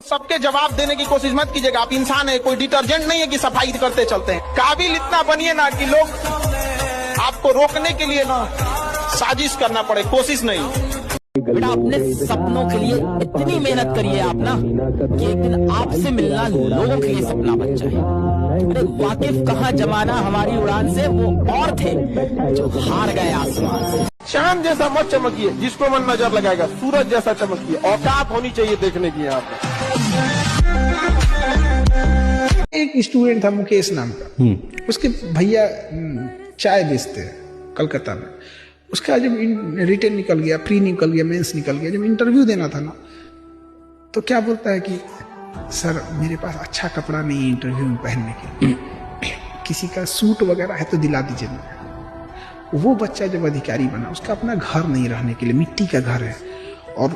सबके जवाब देने की कोशिश मत कीजिएगा। आप इंसान है, कोई डिटर्जेंट नहीं है कि सफाई करते चलते हैं। काबिल इतना बनिए ना कि लोग आपको रोकने के लिए ना साजिश करना पड़े, कोशिश नहीं। बेटा अपने सपनों के लिए इतनी मेहनत करिए आप ना कि एक दिन आपसे मिलना लोगों के लिए सपना बन जाए। अरे वाकिफ कहाँ जमाना हमारी उड़ान से वो और थे जो हार गए आसमान से। चांद जैसा मत चमकिए, जिसको मन नजर लगाएगा। सूरज जैसा चमकिए, औकात होनी चाहिए देखने की। यहाँ पे एक स्टूडेंट था मुकेश नाम का, उसके भैया चाय बेचते हैं कलकत्ता में। उसका जब रिटर्न निकल गया, प्री निकल गया, मेंस निकल गया, जब इंटरव्यू देना था ना, तो क्या बोलता है कि सर मेरे पास अच्छा कपड़ा नहीं है इंटरव्यू में पहनने के लिए, किसी का सूट वगैरह है तो दिला दीजिए मुझे। वो बच्चा जब अधिकारी बना, उसका अपना घर नहीं रहने के लिए, मिट्टी का घर है, और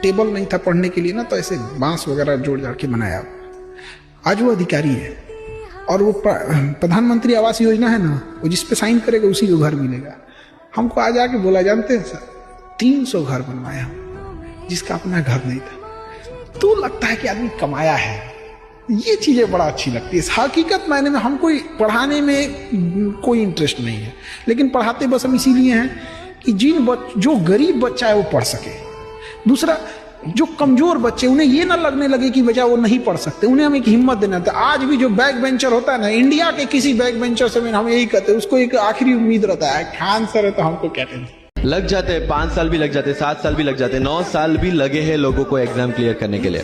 टेबल नहीं था पढ़ने के लिए ना, तो ऐसे बांस वगैरह जोड़ जाड़ के बनाया। आज वो अधिकारी है, और वो प्रधानमंत्री आवास योजना है ना, वो जिस पे साइन करेगा उसी को घर मिलेगा। हमको आज आके बोला, जानते हैं सर 300 घर बनवाया हम, जिसका अपना घर नहीं था। तो लगता है कि आदमी कमाया है। ये चीजें बड़ा अच्छी लगती है। हकीकत मायने में हमको पढ़ाने में कोई इंटरेस्ट नहीं है, लेकिन पढ़ाते बस हम इसीलिए हैं कि जो गरीब बच्चा है वो पढ़ सके। दूसरा, जो कमजोर बच्चे, उन्हें ये ना लगने लगे कि बच्चा वो नहीं पढ़ सकते, उन्हें हम एक हिम्मत देना था। आज भी जो बैक बेंचर होता है ना, इंडिया के किसी बैक बेंचर से हम यही कहते हैं, उसको एक आखिरी उम्मीद रहता है, खान सर है तो हमको कहते हैं। लग जाते हैं 5 साल भी लग जाते हैं, 7 साल भी लग जाते हैं, 9 साल भी लगे हैं लोगों को एग्जाम क्लियर करने के लिए।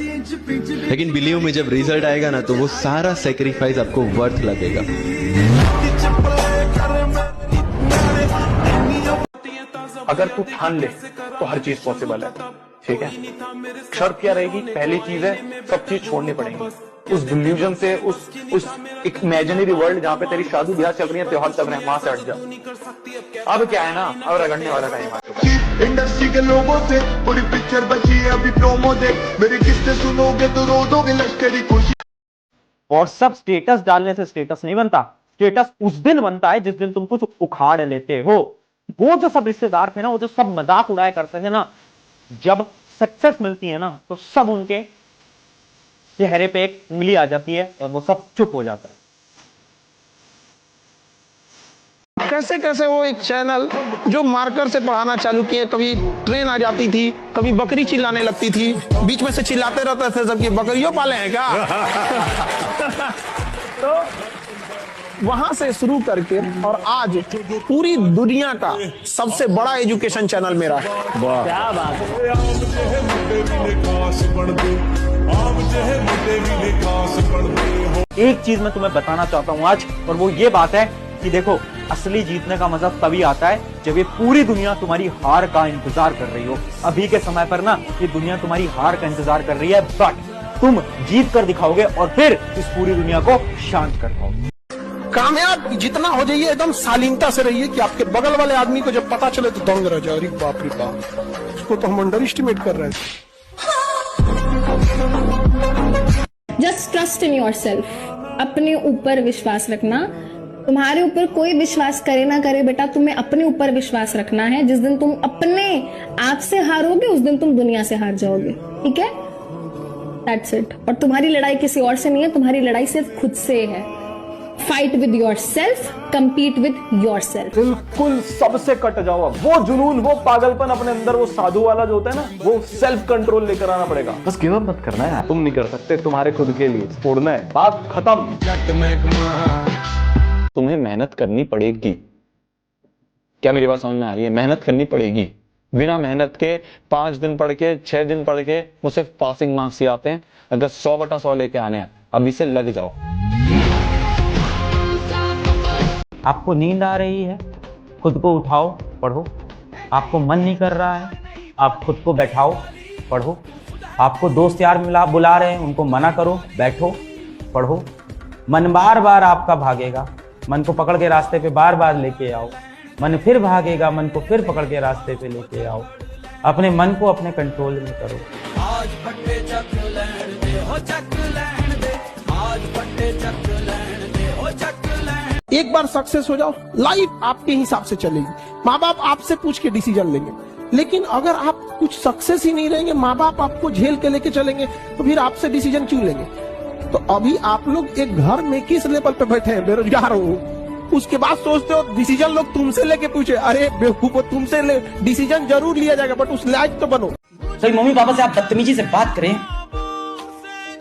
लेकिन बिलीव में जब रिजल्ट आएगा ना, तो वो सारा सेक्रीफाइस आपको वर्थ लगेगा। अगर तू ठान ले तो हर चीज पॉसिबल है, ठीक है। शर्त क्या रहेगी? पहली चीज है, सब चीज छोड़नी पड़ेगी। उस डिल्यूजन से, उस एक इमेजिनरी वर्ल्ड जहाँ पे तेरी शादी ब्याह चल रही है, त्योहार चल रहे हैं, वहां से हट जा। अब क्या है ना, अब रगड़ने वाला टाइम आ चुका है। इंडस्ट्री के लोगों से पूरी पिक्चर बची है, अभी प्रोमो देख, मेरी किस्से सुनोगे तो रो दोगे लश्करी खुशी। व्हाट्सएप स्टेटस डालने से स्टेटस नहीं बनता। स्टेटस उस दिन बनता है जिस दिन तुम कुछ उखाड़ लेते हो। वो जो सब रिश्तेदार थे ना, वो जो सब मजाक उड़ाया करते थे ना, जब सक्सेस मिलती है ना, तो सब उनके चेहरे पे एक उंगली आ जाती है और वो सब चुप हो जाता है। कैसे कैसे वो एक चैनल जो मार्कर से पढ़ाना चालू किए, कभी ट्रेन आ जाती थी, कभी बकरी चिल्लाने लगती थी, बीच में से चिल्लाते रहते थे सबकी बकरियों पाले हैं क्या। तो वहां से शुरू करके और आज पूरी दुनिया का सबसे बड़ा एजुकेशन चैनल मेरा है। क्या बात है। एक चीज मैं तुम्हें बताना चाहता हूं आज, और वो ये बात है कि देखो, असली जीतने का मजा तभी आता है जब ये पूरी दुनिया तुम्हारी हार का इंतजार कर रही हो। अभी के समय पर ना, ये दुनिया तुम्हारी हार का इंतजार कर रही है, बट तुम जीत कर दिखाओगे और फिर इस पूरी दुनिया को शांत कर पाओगे। कामयाब जितना हो जाइए, एकदम शालीनता से रहिए कि आपके बगल वाले आदमी को जब पता चले तो दंग रह जाए, अरे बाप रे बाप, उसको तो हम अंडर एस्टिमेट कर रहे थे। Just trust in your self. अपने ऊपर विश्वास रखना। तुम्हारे ऊपर कोई विश्वास करे ना करे बेटा, तुम्हें अपने ऊपर विश्वास रखना है। जिस दिन तुम अपने आप से हारोगे, उस दिन तुम दुनिया से हार जाओगे, ठीक है। That's it. और तुम्हारी लड़ाई किसी और से नहीं है, तुम्हारी लड़ाई सिर्फ खुद से है। Fight with your self, compete with your self. बिल्कुल सबसे कट जाओ। वो जुनून, वो पागलपन अपने अंदर, वो साधु वाला जो होता है ना, वो सेल्फ कंट्रोल लेकर आना पड़ेगा। बस गिव अप मत करना है। तुम नहीं कर सकते, तुम्हारे खुद के लिए छोड़ना है, बात खत्म। तुम्हें मेहनत करनी पड़ेगी। क्या मेरी बात समझ में आ रही है? मेहनत करनी पड़ेगी। बिना मेहनत के 5 दिन पढ़ के, 6 दिन पढ़ के वो सिर्फ पासिंग मार्क्स ही आते हैं। अगर 100/100 लेके आने हैं, अभी से लग जाओ। आपको नींद आ रही है, खुद को उठाओ, पढ़ो। आपको मन नहीं कर रहा है, आप खुद को बैठाओ, पढ़ो। आपको दोस्त यार बुला रहे हैं, उनको मना करो, बैठो, पढ़ो। मन बार बार आपका भागेगा, मन को पकड़ के रास्ते पे बार बार लेके आओ। मन फिर भागेगा, मन को फिर पकड़ के रास्ते पे लेके आओ। अपने मन को अपने कंट्रोल में करो। आज फटे चक लैंड दे हो, चक लैंड दे। आज फटे चक लैंड दे हो, चक। एक बार सक्सेस हो जाओ, लाइफ आपके हिसाब से चलेगी। माँ बाप आपसे पूछ के डिसीजन लेंगे। लेकिन अगर आप कुछ सक्सेस ही नहीं रहेंगे, माँ बाप आपको झेल के लेके चलेंगे, तो फिर आपसे डिसीजन क्यों लेंगे? तो अभी आप लोग एक घर में किस लेवल पे बैठे हैं, बेरोजगार हो, उसके बाद सोचते हो डिसीजन लोग तुमसे लेके पूछे। अरे बेवकूफो, तुमसे डिसीजन जरूर लिया जाएगा, बट उस लायक तो बनो। तो मम्मी पापा से आप बदतमीजी से बात करें,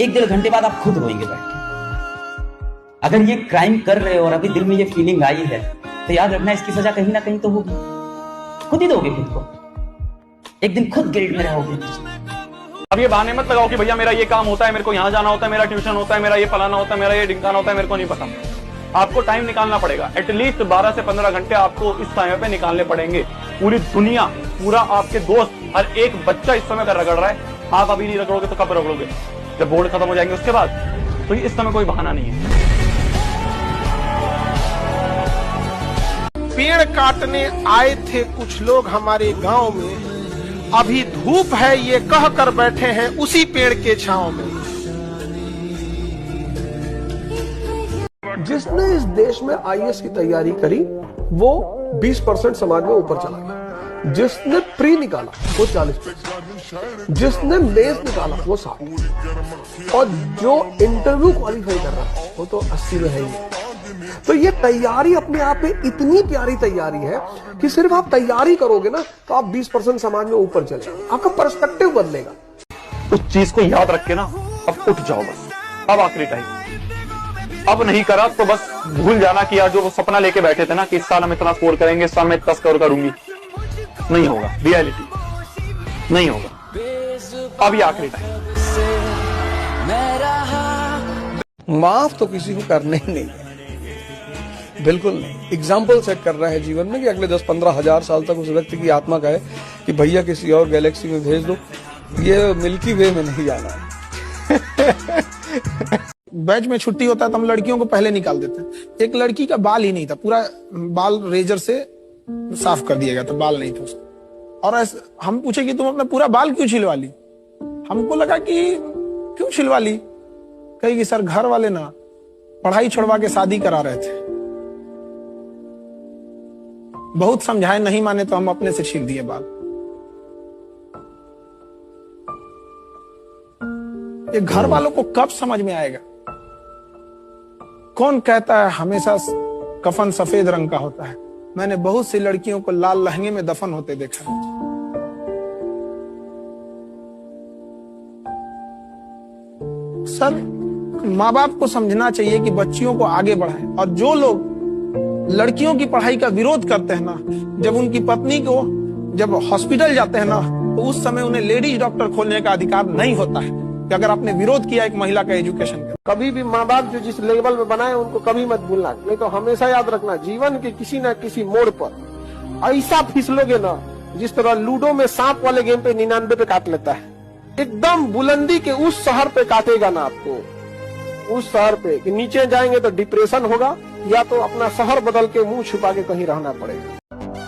1-1.5 घंटे बाद आप खुद रोएंगे बैठ के। अगर ये क्राइम कर रहे हो और अभी दिल में ये फीलिंग आई है, तो याद रखना इसकी सजा कहीं ना कहीं तो होगी, खुद ही दोगे खुद को, एक दिन खुद गिल्ट में रहोगे। अब ये बहाने मत लगाओ कि भैया मेरा ये काम होता है, मेरे को यहाँ जाना होता है, मेरा ट्यूशन होता है, मेरा ये फलाना होता है, मेरा ये ढिंकाना होता है, मेरे को नहीं पता। आपको टाइम निकालना पड़ेगा, एटलीस्ट 12 से 15 घंटे आपको इस समय पे निकालने पड़ेंगे। पूरी दुनिया, पूरा आपके दोस्त, हर एक बच्चा इस समय पर रगड़ रहा है, आप अभी नहीं रगड़ोगे तो कब रगड़ोगे? जब बोर्ड खत्म हो जाएंगे उसके बाद। तो इस समय कोई बहाना नहीं है। पेड़ काटने आए थे कुछ लोग हमारे गांव में, अभी धूप है ये कह कर बैठे हैं उसी पेड़ के छांव में। जिसने इस देश में आईएएस की तैयारी करी वो 20% समाज में ऊपर चला गया, जिसने प्री निकाला वो 40%, जिसने मेंस निकाला वो 60%, और जो इंटरव्यू क्वालिफाई कर रहा है वो तो 80 में है ही। तो ये तैयारी अपने आप में इतनी प्यारी तैयारी है कि सिर्फ आप तैयारी करोगे ना तो आप 20% समाज में ऊपर चले जाओगे, आपका पर्सपेक्टिव बदलेगा। उस चीज को याद रख के ना अब उठ जाओ बस, अब आखिरी टाइम। अब नहीं करा तो बस भूल जाना कि यार जो वो सपना लेके बैठे थे ना कि इस साल हम इतना स्कोर करेंगे, इस साल मैं 10 करोड़ करूंगी, नहीं होगा, रियलिटी नहीं होगा। अब ये आखिरी टाइम। माफ तो किसी को करने ही नहीं है, बिल्कुल नहीं। एग्जाम्पल सेट कर रहा है जीवन में कि अगले 10-15 हजार साल तक उस व्यक्ति की आत्मा का है कि भैया किसी और गैलेक्सी में भेज दो, ये मिल्की वे में नहीं जाना है। बैच में छुट्टी होता है तो हम लड़कियों को पहले निकाल देते हैं। एक लड़की का बाल ही नहीं था, पूरा बाल रेजर से साफ कर दिया गया था, बाल नहीं था उसका। और हम पूछे कि तुम अपना पूरा बाल क्यों छिलवा ली? हमको लगा कि क्यों छिलवा ली, कहेगी सर घर वाले ना पढ़ाई छोड़वा के शादी करा रहे थे, बहुत समझाए नहीं माने तो हम अपने से छील दिए बाल। ये घर वालों को कब समझ में आएगा? कौन कहता है हमेशा कफन सफेद रंग का होता है? मैंने बहुत सी लड़कियों को लाल लहंगे में दफन होते देखा है। सर, माँ बाप को समझना चाहिए कि बच्चियों को आगे बढ़ाएं। और जो लोग लड़कियों की पढ़ाई का विरोध करते हैं ना, जब उनकी पत्नी को जब हॉस्पिटल जाते हैं ना, तो उस समय उन्हें लेडीज डॉक्टर खोलने का अधिकार नहीं होता है कि अगर आपने विरोध किया एक महिला का एजुकेशन का। कभी भी माँ बाप जो जिस लेवल में बनाए उनको कभी मत भूलना, नहीं तो हमेशा याद रखना जीवन के किसी न किसी मोड़ पर ऐसा फिसलोगे ना, जिस तरह लूडो में सांप वाले गेम पे 99 पे काट लेता है, एकदम बुलंदी के उस शहर पे काटेगा ना आपको, उस शहर पे कि नीचे जाएंगे तो डिप्रेशन होगा, या तो अपना शहर बदल के मुंह छुपा के कहीं रहना पड़ेगा।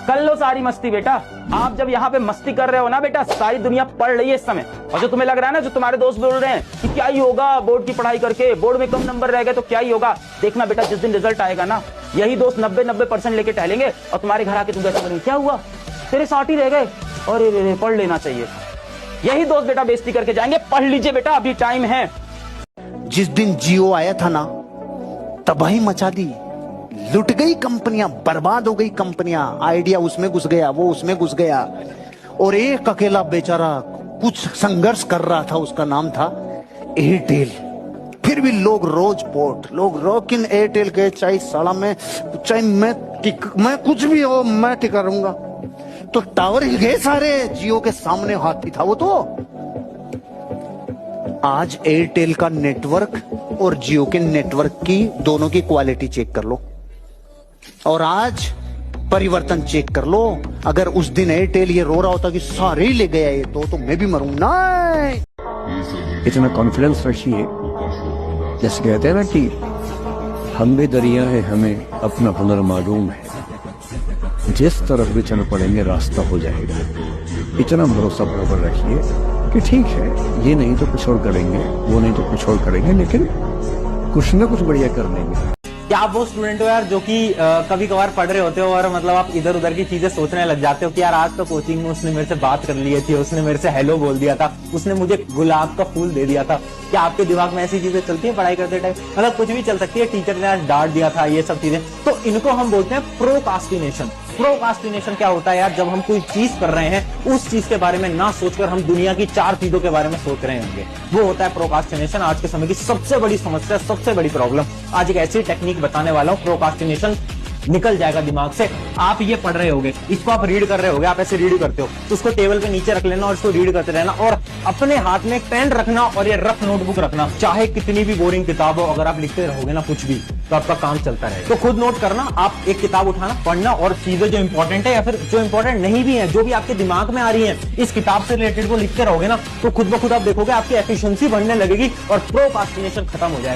कर लो सारी मस्ती बेटा। आप जब यहाँ पे मस्ती कर रहे हो ना बेटा, सारी दुनिया पढ़ रही है इस समय। और जो तुम्हें लग रहा है ना, जो तुम्हारे दोस्त बोल रहे हैं कि क्या ही होगा बोर्ड की पढ़ाई करके, बोर्ड में कम नंबर रह गए तो क्या ही होगा, देखना बेटा जिस दिन रिजल्ट आएगा ना, यही दोस्त 90% लेके टहलेंगे और तुम्हारे घर आके तुम ऐसा करेंगे, क्या हुआ तेरे 60 ही रह गए, और पढ़ लेना चाहिए। यही दोस्त बेटा बेइज्जती करके जाएंगे। पढ़ लीजिए बेटा, अभी टाइम है। जिस दिन जियो आया था ना, तबाही मचा दी, लुट गई कंपनियां, बर्बाद हो गई कंपनियां, आइडिया उसमें घुस गया, वो उसमें घुस गया, और एक अकेला बेचारा कुछ संघर्ष कर रहा था, उसका नाम था एयरटेल। फिर भी लोग रोज पोर्ट, लोग रोकिन एयरटेल के, चाहे साला में, चाहे मैं कुछ भी हो, मैं टिका रहूंगा। तो टावर हिल गए सारे, जियो के सामने हाथी था वो। तो आज एयरटेल का नेटवर्क और जियो के नेटवर्क की दोनों की क्वालिटी चेक कर लो, और आज परिवर्तन चेक कर लो। अगर उस दिन एयरटेल ये रो रहा होता कि सारे ही ले गया ये, तो मैं भी मरूं ना। इतना कॉन्फिडेंस रखिए, जैसे कहते हैं ना कि हम भी दरिया है, हमें अपना हुनर मालूम है, जिस तरफ भी चल पड़ेंगे रास्ता हो जाएगा। इतना भरोसा बराबर रखिए कि ठीक है, ये नहीं तो कुछ और करेंगे, वो नहीं तो कुछ और करेंगे, लेकिन कुछ ना कुछ बढ़िया कर लेंगे। क्या आप वो स्टूडेंट हो यार जो कि कभी कभार पढ़ रहे होते हो और मतलब आप इधर उधर की चीजें सोचने लग जाते हो कि यार आज तो कोचिंग में उसने मेरे से बात कर ली थी, उसने मेरे से हेलो बोल दिया था, उसने मुझे गुलाब का फूल दे दिया था। क्या आपके दिमाग में ऐसी चीजें चलती है पढ़ाई करते टाइम? मतलब कुछ भी चल सकती है, टीचर ने आज डांट दिया था, ये सब चीजें। तो इनको हम बोलते हैं प्रोकास्टिनेशन। प्रोकास्टिनेशन क्या होता है यार? जब हम कोई चीज कर रहे हैं उस चीज के बारे में ना सोचकर हम दुनिया की 4 चीजों के बारे में सोच रहे होंगे, वो होता है प्रोकास्टिनेशन। आज के समय की सबसे बड़ी समस्या, सबसे बड़ी प्रॉब्लम। आज एक ऐसी टेक्निक बताने वाला हूं, प्रोकास्टिनेशन निकल जाएगा दिमाग से। आप ये पढ़ रहे होगे, इसको आप रीड कर रहे होगे, आप ऐसे रीड करते हो तो उसको टेबल पे नीचे रख लेना और इसको रीड करते रहना, और अपने हाथ में पेन रखना और ये रफ नोटबुक रखना। चाहे कितनी भी बोरिंग किताब हो, अगर आप लिखते रहोगे ना कुछ भी, तो आपका काम चलता रहेगा। तो खुद नोट करना, आप एक किताब उठाना, पढ़ना, और चीजें जो इंपॉर्टेंट है या फिर जो इंपॉर्टेंट नहीं भी है, जो भी आपके दिमाग में आ रही है इस किताब से रिलेटेड, वो लिखते रहोगे ना, तो खुद ब खुद आप देखोगे आपकी एफिशिएंसी बढ़ने लगेगी और प्रोकास्टिनेशन खत्म हो जाएगा।